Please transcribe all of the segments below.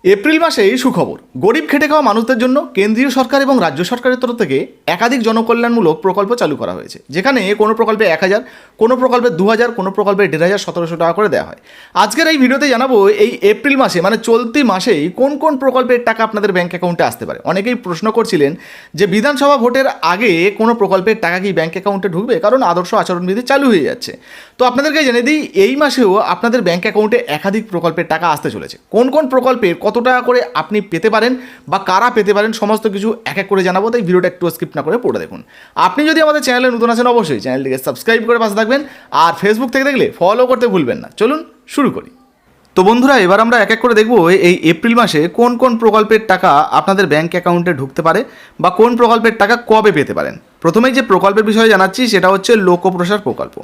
April মাসেই সুখবর। গরিব খেটে খাওয়া মানুষদের জন্য কেন্দ্রীয় সরকার এবং রাজ্য সরকারের তরফ থেকে একাধিক জনকল্যাণমূলক প্রকল্প চালু করা হয়েছে, যেখানে কোনো প্রকল্পে 1,000, কোনো প্রকল্পে 2,000, কোনো প্রকল্পে 1,500, 1,700 টাকা করে দেওয়া হয়। আজকের এই ভিডিওতে জানাবো এই এপ্রিল মাসে মানে চলতি মাসেই কোন কোন প্রকল্পের টাকা আপনাদের ব্যাঙ্ক অ্যাকাউন্টে আসতে পারে। অনেকেই প্রশ্ন করছিলেন যে বিধানসভা ভোটের আগে কোনো প্রকল্পের টাকা কি ব্যাঙ্ক অ্যাকাউন্টে ঢুকবে, কারণ আদর্শ আচরণবিধি চালু হয়ে যাচ্ছে। তো আপনাদেরকে জেনে দিই, এই মাসেও আপনাদের ব্যাঙ্ক অ্যাকাউন্টে একাধিক প্রকল্পের টাকা আসতে চলেছে। কোন কোন প্রকল্পের কত টাকা করে আপনি পেতে পারেন বা কারা পেতে পারেন সমস্ত কিছু এক এক করে জানাবো, তাই ভিডিওটা একটু স্কিপ না করে পড়ে দেখুন। আপনি যদি আমাদের চ্যানেলে নতুন আছেন অবশ্যই চ্যানেলটিকে সাবস্ক্রাইব করে পাশে থাকবেন, আর ফেসবুক থেকে দেখলে ফলো করতে ভুলবেন না। চলুন শুরু করি। তো বন্ধুরা, এবার আমরা এক এক করে দেখব এই এপ্রিল মাসে কোন কোন প্রকল্পের টাকা আপনাদের ব্যাঙ্ক অ্যাকাউন্টে ঢুকতে পারে বা কোন প্রকল্পের টাকা কবে পেতে পারেন। প্রথমেই যে প্রকল্পের বিষয়ে জানাচ্ছি সেটা হচ্ছে লোকপ্রসার প্রকল্প।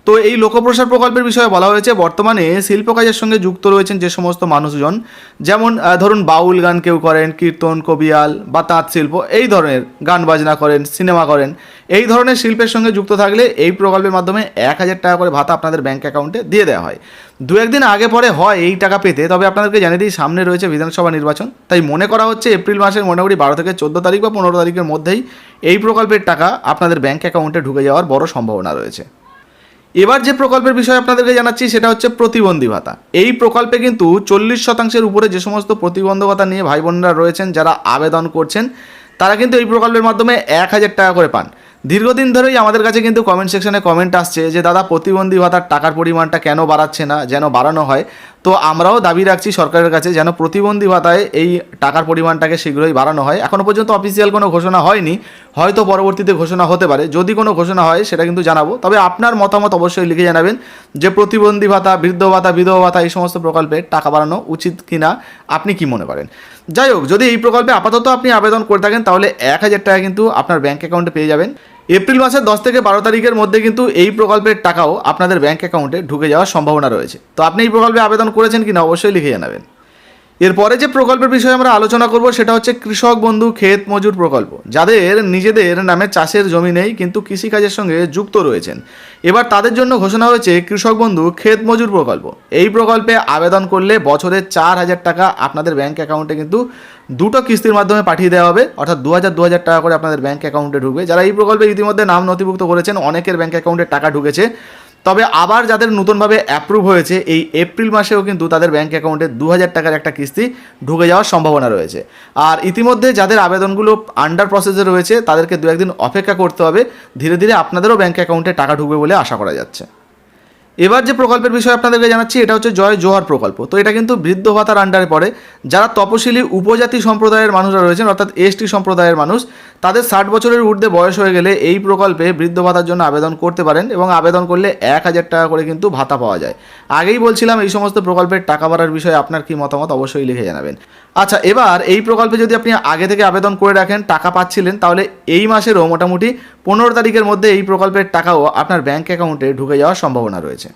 তো এই লোকপ্রসার প্রকল্পের বিষয়ে বলা হয়েছে বর্তমানে শিল্প কাজের সঙ্গে যুক্ত রয়েছেন যে সমস্ত মানুষজন, যেমন ধরুন বাউল গান কেউ করেন, কীর্তন, কবিয়াল বা তাঁত শিল্প, এই ধরনের গান বাজনা করেন, সিনেমা করেন, এই ধরনের শিল্পের সঙ্গে যুক্ত থাকলে এই প্রকল্পের মাধ্যমে 1,000 টাকা করে ভাতা আপনাদের ব্যাঙ্ক অ্যাকাউন্টে দিয়ে দেওয়া হয়। দু একদিন আগে পরে হয় এই টাকা পেতে, তবে আপনাদেরকে জানিয়ে দিই সামনে রয়েছে বিধানসভা নির্বাচন, তাই মনে করা হচ্ছে এপ্রিল মাসের মোটামুটি 12 থেকে 14 তারিখ বা 15 তারিখের মধ্যেই এই প্রকল্পের টাকা আপনাদের ব্যাঙ্ক অ্যাকাউন্টে ঢুকে যাওয়ার বড় সম্ভাবনা রয়েছে। এবার যে প্রকল্পের বিষয়ে আপনাদেরকে জানাচ্ছি সেটা হচ্ছে প্রতিবন্ধী ভাতা। এই প্রকল্পে কিন্তু 40% উপরে যে সমস্ত প্রতিবন্ধকতা নিয়ে ভাই বোনরা রয়েছেন যারা আবেদন করছেন, তারা কিন্তু এই প্রকল্পের মাধ্যমে 1,000 টাকা করে পান। দীর্ঘদিন ধরেই আমাদের কাছে কিন্তু কমেন্ট সেকশনে কমেন্ট আসছে যে দাদা প্রতিবন্ধী ভাতার টাকার পরিমাণটা কেন বাড়াচ্ছে না, যেন বাড়ানো হয়। তো আমরাও দাবি রাখছি সরকারের কাছে যেন প্রতিবন্ধী ভাতায় এই টাকার পরিমাণটাকে শীঘ্রই বাড়ানো হয়। এখনও পর্যন্ত অফিসিয়াল কোনো ঘোষণা হয়নি, হয়তো পরবর্তীতে ঘোষণা হতে পারে। যদি কোনো ঘোষণা হয় সেটা কিন্তু জানাবো, তবে আপনার মতামত অবশ্যই লিখে জানাবেন যে প্রতিবন্ধী ভাতা, বৃদ্ধ ভাতা, বিধবা ভাতা এই সমস্ত প্রকল্পে টাকা বাড়ানো উচিত কিনা, আপনি কি মনে করেন। যাই হোক, যদি এই প্রকল্পে আপাতত আপনি আবেদন করে থাকেন তাহলে 1,000 টাকা কিন্তু আপনার ব্যাঙ্ক অ্যাকাউন্টে পেয়ে যাবেন। এপ্রিল মাসের 10 থেকে 12 তারিখের মধ্যে কিন্তু এই প্রকল্পের টাকাও আপনাদের ব্যাঙ্ক অ্যাকাউন্টে ঢুকে যাওয়ার সম্ভাবনা রয়েছে। তো আপনি এই প্রকল্পে আবেদন করেছেন কিনা অবশ্যই লিখে জানাবেন। এরপরে যে প্রকল্পের বিষয়ে আমরা আলোচনা করব সেটা হচ্ছে কৃষক বন্ধু ক্ষেত মজুর প্রকল্প। যাদের নিজেদের নামে চাষের জমি নেই কিন্তু কৃষিকাজের সঙ্গে যুক্ত রয়েছেন, এবার তাদের জন্য ঘোষণা হয়েছে কৃষক বন্ধু ক্ষেত মজুর প্রকল্প। এই প্রকল্পে আবেদন করলে বছরে 4,000 টাকা আপনাদের ব্যাঙ্ক অ্যাকাউন্টে কিন্তু দুটো কিস্তির মাধ্যমে পাঠিয়ে দেওয়া হবে, অর্থাৎ 2,000 টাকা করে আপনাদের ব্যাঙ্ক অ্যাকাউন্টে ঢুকবে। যারা এই প্রকল্পে ইতিমধ্যে নাম নথিভুক্ত করেছেন অনেকের ব্যাঙ্ক অ্যাকাউন্টে টাকা ঢুকেছে, তবে আবার যাদের নতুনভাবে অ্যাপ্রুভ হয়েছে এই এপ্রিল মাসেও কিন্তু তাদের ব্যাঙ্ক অ্যাকাউন্টে 2,000 টাকার একটা কিস্তি ঢুকে যাওয়ার সম্ভাবনা রয়েছে। আর ইতিমধ্যে যাদের আবেদনগুলো আন্ডার প্রসেসে রয়েছে তাদেরকে 2-1 দিন অপেক্ষা করতে হবে, ধীরে ধীরে আপনাদেরও ব্যাঙ্ক অ্যাকাউন্টে টাকা ঢুকবে বলে আশা করা যাচ্ছে। এবার যে প্রকল্পের বিষয়ে আপনাদেরকে জানাচ্ছি এটা হচ্ছে জয় জোহার প্রকল্প। তো এটা কিন্তু বৃদ্ধ ভাতার আন্ডারে পড়ে। যারা তপশিলি উপজাতি সম্প্রদায়ের মানুষরা রয়েছেন, অর্থাৎ এসটি সম্প্রদায়ের মানুষ, তাদের 60 বছরের ঊর্ধ্বে বয়স হয়ে গেলে এই প্রকল্পে বৃদ্ধ ভাতার জন্য আবেদন করতে পারেন এবং আবেদন করলে 1,000 টাকা করে কিন্তু ভাতা পাওয়া যায়। আগেই বলছিলাম এই সমস্ত প্রকল্পের টাকা বাড়ার বিষয়ে আপনার কি মতামত অবশ্যই লিখে জানাবেন। আচ্ছা, এবার এই প্রকল্পে যদি আপনি আগে থেকে আবেদন করে রাখেন, টাকা পাচ্ছিলেন, তাহলে এই মাসেরও মোটামুটি 15 তারিখের মধ্যে এই প্রকল্পের টাকাও আপনার ব্যাঙ্ক অ্যাকাউন্টে ঢুকে যাওয়ার সম্ভাবনা রয়েছে।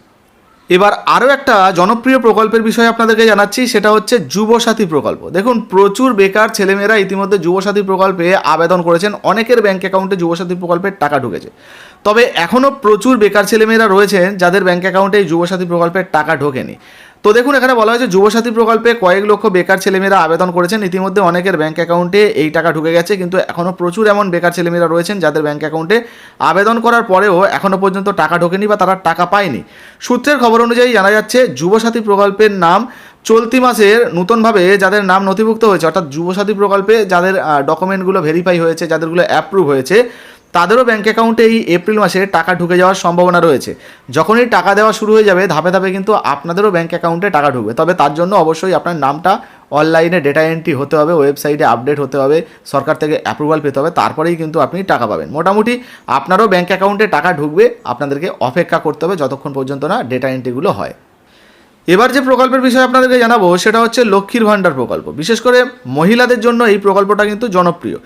এবার আরও একটা জনপ্রিয় প্রকল্পের বিষয়ে আপনাদেরকে জানাচ্ছি সেটা হচ্ছে যুবসাথী প্রকল্প। দেখুন, প্রচুর বেকার ছেলেমেয়েরা ইতিমধ্যে যুবসাথী প্রকল্পে আবেদন করেছেন, অনেকের ব্যাঙ্ক অ্যাকাউন্টে যুবসাথী প্রকল্পের টাকা ঢুকেছে। তবে এখনও প্রচুর বেকার ছেলেমেয়েরা রয়েছেন যাদের ব্যাঙ্ক অ্যাকাউন্টে এই যুবসাথী প্রকল্পের টাকা ঢোকেনি। তো দেখুন, এখানে বলা হয়েছে যুবসাথী প্রকল্পে কয়েক লক্ষ বেকার ছেলেমেয়েরা আবেদন করেছেন, ইতিমধ্যে অনেকের ব্যাঙ্ক অ্যাকাউন্টে এই টাকা ঢুকে গেছে, কিন্তু এখনও প্রচুর এমন বেকার ছেলেমেয়েরা রয়েছেন যাদের ব্যাঙ্ক অ্যাকাউন্টে আবেদন করার পরেও এখনও পর্যন্ত টাকা ঢোকেনি বা তারা টাকা পায়নি। সূত্রের খবর অনুযায়ী জানা যাচ্ছে যুবসাথী প্রকল্পের নাম চলতি মাসের নতুনভাবে যাদের নাম নথিভুক্ত হয়েছে, অর্থাৎ যুবসাথী প্রকল্পে যাদের ডকুমেন্টগুলো ভেরিফাই হয়েছে, যাদেরগুলো অ্যাপ্রুভ হয়েছে, তাদেরও ব্যাঙ্ক অ্যাকাউন্টে এই এপ্রিল মাসে টাকা ঢুকে যাওয়ার সম্ভাবনা রয়েছে। যখনই টাকা দেওয়া শুরু হয়ে যাবে ধাপে ধাপে কিন্তু আপনাদেরও ব্যাঙ্ক অ্যাকাউন্টে টাকা ঢুকবে। তবে তার জন্য অবশ্যই আপনার নামটা অনলাইনে ডেটা এন্ট্রি হতে হবে, ওয়েবসাইটে আপডেট হতে হবে, সরকার থেকে অ্যাপ্রুভাল পেতে হবে, তারপরেই কিন্তু আপনি টাকা পাবেন। মোটামুটি আপনারও ব্যাঙ্ক অ্যাকাউন্টে টাকা ঢুকবে, আপনাদেরকে অপেক্ষা করতে হবে যতক্ষণ পর্যন্ত না ডেটা এন্ট্রিগুলো হয়। এবার যে প্রকল্পের বিষয়ে আপনাদেরকে জানাবো সেটা হচ্ছে লক্ষ্মীর ভাণ্ডার প্রকল্প। বিশেষ করে মহিলাদের জন্য এই প্রকল্পটা কিন্তু জনপ্রিয়।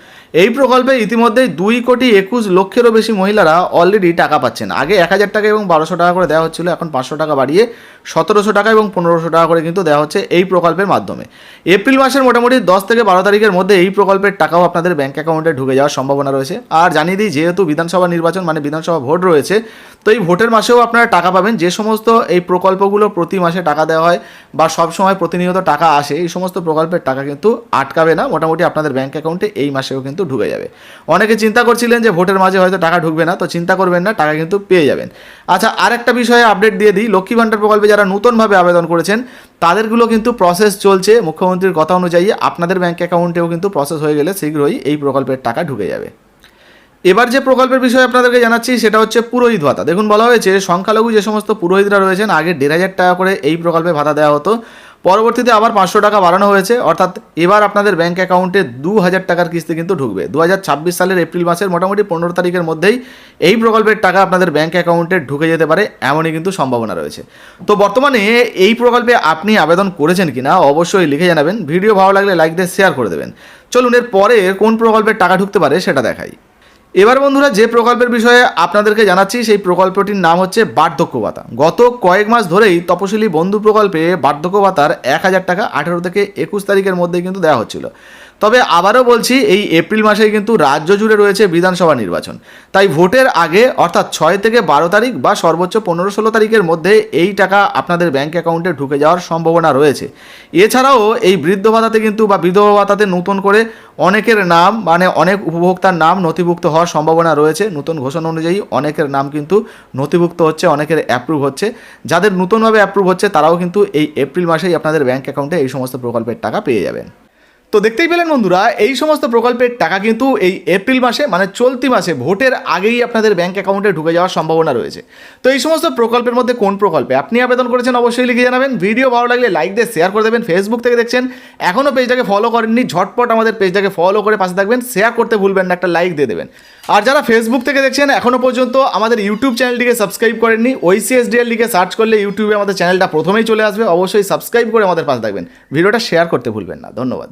এই প্রকল্পে ইতিমধ্যে 2,21,00,000-এরও বেশি মহিলারা অলরেডি টাকা পাচ্ছেন। আগে 1,000 টাকা এবং 1,200 টাকা করে দেওয়া হচ্ছিল, এখন 500 টাকা বাড়িয়ে 1,700 টাকা এবং 1,500 টাকা করে কিন্তু দেওয়া হচ্ছে এই প্রকল্পের মাধ্যমে। এপ্রিল মাসের মোটামুটি 10 থেকে 12 তারিখের মধ্যে এই প্রকল্পের টাকাও আপনাদের ব্যাঙ্ক অ্যাকাউন্টে ঢুকে যাওয়ার সম্ভাবনা রয়েছে। আর জানিয়ে দিই, যেহেতু বিধানসভা নির্বাচন মানে বিধানসভা ভোট রয়েছে, তো এই ভোটের মাসেও আপনারা টাকা পাবেন। যে সমস্ত এই প্রকল্পগুলো প্রতি মাসে টাকা দেওয়া হয় বা সব সময় প্রতিনিয়ত টাকা আসে, এই সমস্ত প্রকল্পের টাকা কিন্তু আটকাবে না, মোটামুটি আপনাদের ব্যাঙ্ক অ্যাকাউন্টে এই মাসেও কিন্তু ঢুকে যাবে। অনেকে চিন্তা করছিলেন যে ভোটের মাঝে হয়তো টাকা ঢুকবে না, তো চিন্তা করবেন না, টাকা কিন্তু পেয়ে যাবেন। আচ্ছা, আরেকটা বিষয়ে আপডেট দিয়ে দিই, লক্ষ্মী ভাণ্ডার প্রকল্পে যারা নতুনভাবে আবেদন করেছেন তাদেরগুলো কিন্তু প্রসেস চলছে। মুখ্যমন্ত্রীর কথা অনুযায়ী আপনাদের ব্যাঙ্ক অ্যাকাউন্টেও কিন্তু প্রসেস হয়ে গেলে শীঘ্রই এই প্রকল্পের টাকা ঢুকে যাবে। এবার যে প্রকল্পের বিষয়ে আপনাদেরকে জানাচ্ছি সেটা হচ্ছে পুরোহিত ভাতা। দেখুন, বলা হয়েছে সংখ্যালঘু যে সমস্ত পুরোহিতরা রয়েছেন আগে 1,500 টাকা করে এই প্রকল্পে ভাতা দেওয়া হতো, পরবর্তীতে আবার 500 টাকা বাড়ানো হয়েছে, অর্থাৎ এবার আপনাদের ব্যাঙ্ক অ্যাকাউন্টে 2,000 টাকার কিস্তি কিন্তু ঢুকবে। 2026 সালের এপ্রিল মাসের মোটামুটি 15 তারিখের মধ্যেই এই প্রকল্পের টাকা আপনাদের ব্যাঙ্ক অ্যাকাউন্টে ঢুকে যেতে পারে, এমনই কিন্তু সম্ভাবনা রয়েছে। তো বর্তমানে এই প্রকল্পে আপনি আবেদন করেছেন কিনা অবশ্যই লিখে জানাবেন। ভিডিও ভালো লাগলে লাইক দিয়ে শেয়ার করে দেবেন। চলুন এর পরে কোন প্রকল্পের টাকা ঢুকতে পারে সেটা দেখাই। এবার বন্ধুরা, যে প্রকল্পের বিষয়ে আপনাদেরকে জানাচ্ছি সেই প্রকল্পটির নাম হচ্ছে বার্ধক্য ভাতা। গত কয়েক মাস ধরেই তপশিলি বন্ধু প্রকল্পে বার্ধক্য ভাতার 1,000 টাকা 18 থেকে 21 তারিখের মধ্যে কিন্তু দেওয়া হচ্ছিল। তবে আবারও বলছি, এই এপ্রিল মাসেই কিন্তু রাজ্য জুড়ে রয়েছে বিধানসভা নির্বাচন, তাই ভোটের আগে অর্থাৎ 6 থেকে 12 তারিখ বা সর্বোচ্চ 15-16 তারিখের মধ্যে এই টাকা আপনাদের ব্যাঙ্ক অ্যাকাউন্টে ঢুকে যাওয়ার সম্ভাবনা রয়েছে। এছাড়াও এই বৃদ্ধ ভাতাতে কিন্তু বা বিধবা ভাতাতে নতুন করে অনেকের নাম, মানে অনেক উপভোক্তার নাম নথিভুক্ত হওয়ার সম্ভাবনা রয়েছে। নতুন ঘোষণা অনুযায়ী অনেকের নাম কিন্তু নথিভুক্ত হচ্ছে, অনেকের অ্যাপ্রুভ হচ্ছে। যাদের নতুনভাবে অ্যাপ্রুভ হচ্ছে তারাও কিন্তু এই এপ্রিল মাসেই আপনাদের ব্যাঙ্ক অ্যাকাউন্টে এই সমস্ত প্রকল্পের টাকা পেয়ে যাবেন। তো দেখতেই পেলেন বন্ধুরা, এই সমস্ত প্রকল্পের টাকা কিন্তু এই এপ্রিল মাসে, মানে চলতি মাসে ভোটের আগেই আপনাদের ব্যাঙ্ক অ্যাকাউন্টে ঢুকে যাওয়ার সম্ভাবনা রয়েছে। তো এই সমস্ত প্রকল্পের মধ্যে কোন প্রকল্পে আপনি আবেদন করেছেন অবশ্যই লিখে জানাবেন। ভিডিও ভালো লাগলে লাইক দিয়ে শেয়ার করে দেবেন। ফেসবুক থেকে দেখছেন, এখনও পেজটাকে ফলো করেননি, ঝটপট আমাদের পেজটাকে ফলো করে পাশে থাকবেন, শেয়ার করতে ভুলবেন না, একটা লাইক দিয়ে দেবেন। আর যারা ফেসবুক থেকে দেখছেন এখনও পর্যন্ত আমাদের ইউটিউব চ্যানেলটিকে সাবস্ক্রাইব করেননি, OECSDL লিখে সার্চ করলে ইউটিউবে আমাদের চ্যানেলটা প্রথমেই চলে আসবে, অবশ্যই সাবস্ক্রাইব করে আমাদের পাশে থাকবেন। ভিডিওটা শেয়ার করতে ভুলবেন না। ধন্যবাদ।